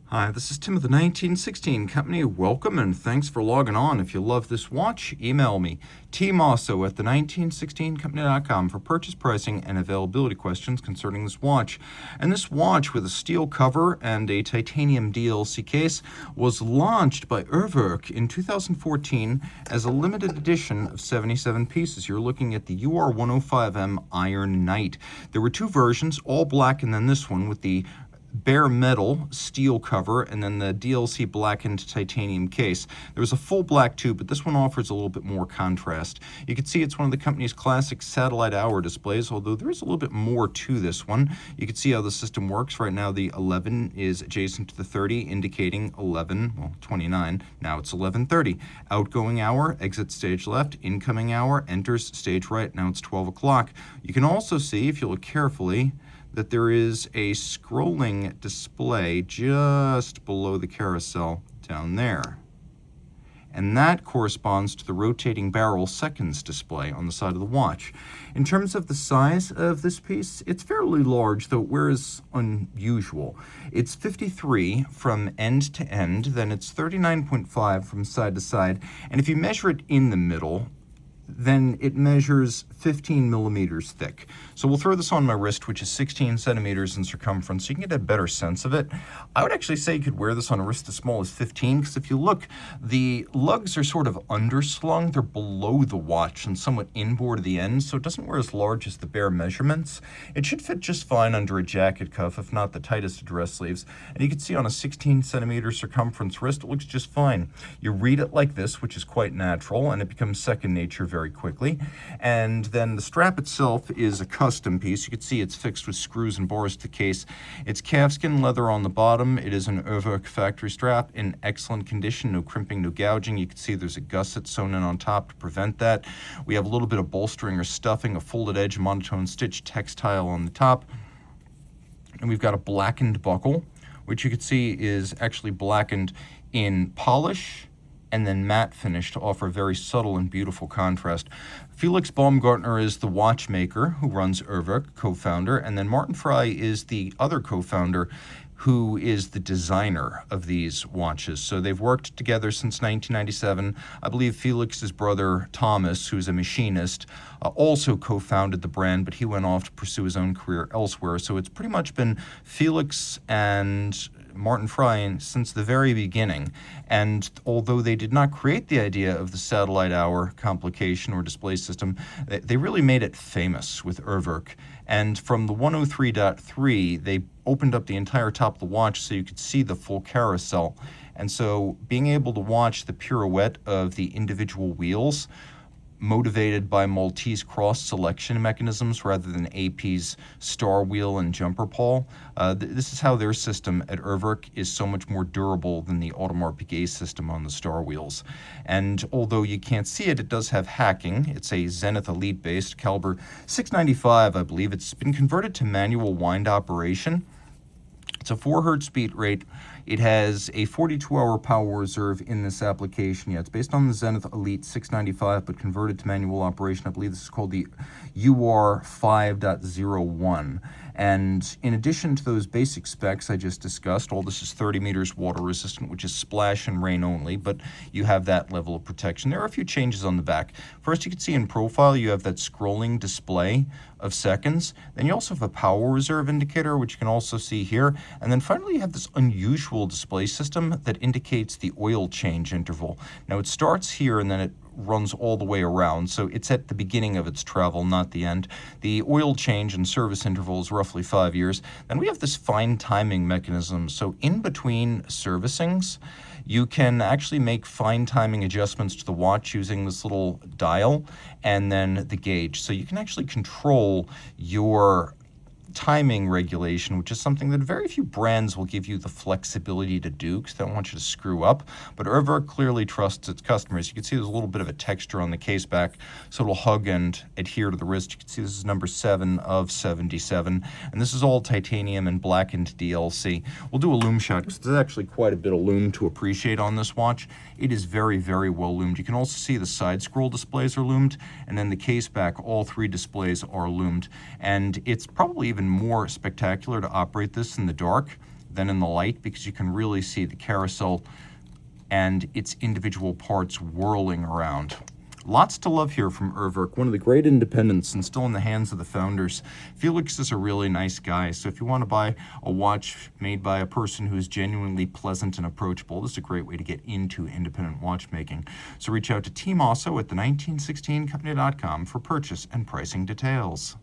Hi, this is Tim of the 1916 Company. Welcome and thanks for logging on. If you love this watch, email me, Team Mosso at the1916company.com for purchase pricing and availability questions concerning this watch. And this watch with a steel cover and a titanium DLC case was launched by Urwerk in 2014 as a limited edition of 77 pieces. You're looking at the UR-105M Iron Knight. There were two versions, all black, and then this one with the bare metal steel cover and then the DLC blackened titanium case. There was a full black too, but this one offers a little bit more contrast. You can see it's one of the company's classic satellite hour displays, although there is a little bit more to this one. You can see how the system works. Right now the 11 is adjacent to the 30, indicating 29. Now it's 11:30. Outgoing hour, exit stage left, incoming hour, enters stage right. Now it's 12 o'clock. You can also see, if you look carefully, that there is a scrolling display just below the carousel down there. And that corresponds to the rotating barrel seconds display on the side of the watch. In terms of the size of this piece, it's fairly large, though it wears unusual. It's 53 from end to end, then it's 39.5 from side to side, and if you measure it in the middle, then it measures 15 millimeters thick. So we'll throw this on my wrist, which is 16 centimeters in circumference, so you can get a better sense of it. I would actually say you could wear this on a wrist as small as 15, because if you look, the lugs are sort of underslung. They're below the watch and somewhat inboard of the end, so it doesn't wear as large as the bare measurements. It should fit just fine under a jacket cuff, if not the tightest of dress sleeves. And you can see on a 16 centimeter circumference wrist, it looks just fine. You read it like this, which is quite natural, and it becomes second nature very quickly. And then the strap itself is a custom piece. You can see it's fixed with screws and bars to the case. It's calfskin leather on the bottom. It is an Urwerk factory strap in excellent condition, no crimping, no gouging. You can see there's a gusset sewn in on top to prevent that. We have a little bit of bolstering or stuffing, a folded edge monotone stitch textile on the top. And we've got a blackened buckle, which you can see is actually blackened in polish and then matte finish to offer a very subtle and beautiful contrast. Felix Baumgartner is the watchmaker who runs Urwerk, co-founder, and then Martin Fry is the other co-founder who is the designer of these watches. So they've worked together since 1997. I believe Felix's brother Thomas, who's a machinist, also co-founded the brand, but he went off to pursue his own career elsewhere. So it's pretty much been Felix and Martin Fry since the very beginning. And although they did not create the idea of the satellite hour complication or display system, they really made it famous with Urwerk. And from the 103.3, they opened up the entire top of the watch so you could see the full carousel. And so being able to watch the pirouette of the individual wheels, motivated by Maltese cross selection mechanisms rather than AP's star wheel and jumper pawl. This is how their system at Urwerk is so much more durable than the Audemars Piguet system on the star wheels. And although you can't see it, it does have hacking. It's a Zenith Elite based caliber 695, I believe. It's been converted to manual wind operation. It's a 4 hertz beat rate. It has a 42-hour power reserve in this application. Yeah, it's based on the Zenith Elite 695, but converted to manual operation. I believe this is called the UR-5.01. And in addition to those basic specs I just discussed, all this is 30 meters water resistant, which is splash and rain only, but you have that level of protection. There are a few changes on the back. First, you can see in profile, you have that scrolling display of seconds. Then you also have a power reserve indicator, which you can also see here. And then finally, you have this unusual display system that indicates the oil change interval. Now, it starts here and then it runs all the way around, so it's at the beginning of its travel, not the end. The oil change and service interval is roughly 5 years. Then we have this fine timing mechanism. So in between servicings, you can actually make fine timing adjustments to the watch using this little dial and then the gauge. So you can actually control your timing regulation, which is something that very few brands will give you the flexibility to do because they don't want you to screw up. But Urwerk clearly trusts its customers. You can see there's a little bit of a texture on the Caseback, so it'll hug and adhere to the wrist. You can see this is number 7 of 77, and this is all titanium and blackened DLC. We'll do a lume shot because there's actually quite a bit of lume to appreciate on this watch. It is very, very well lumed. You can also see the side scroll displays are lumed, and then the Caseback, all 3 displays are lumed. And it's probably even more spectacular to operate this in the dark than in the light because you can really see the carousel and its individual parts whirling around. Lots to love here from Urwerk, one of the great independents and still in the hands of the founders. Felix is a really nice guy, so if you want to buy a watch made by a person who is genuinely pleasant and approachable, this is a great way to get into independent watchmaking. So reach out to Team Mosso at the 1916company.com for purchase and pricing details.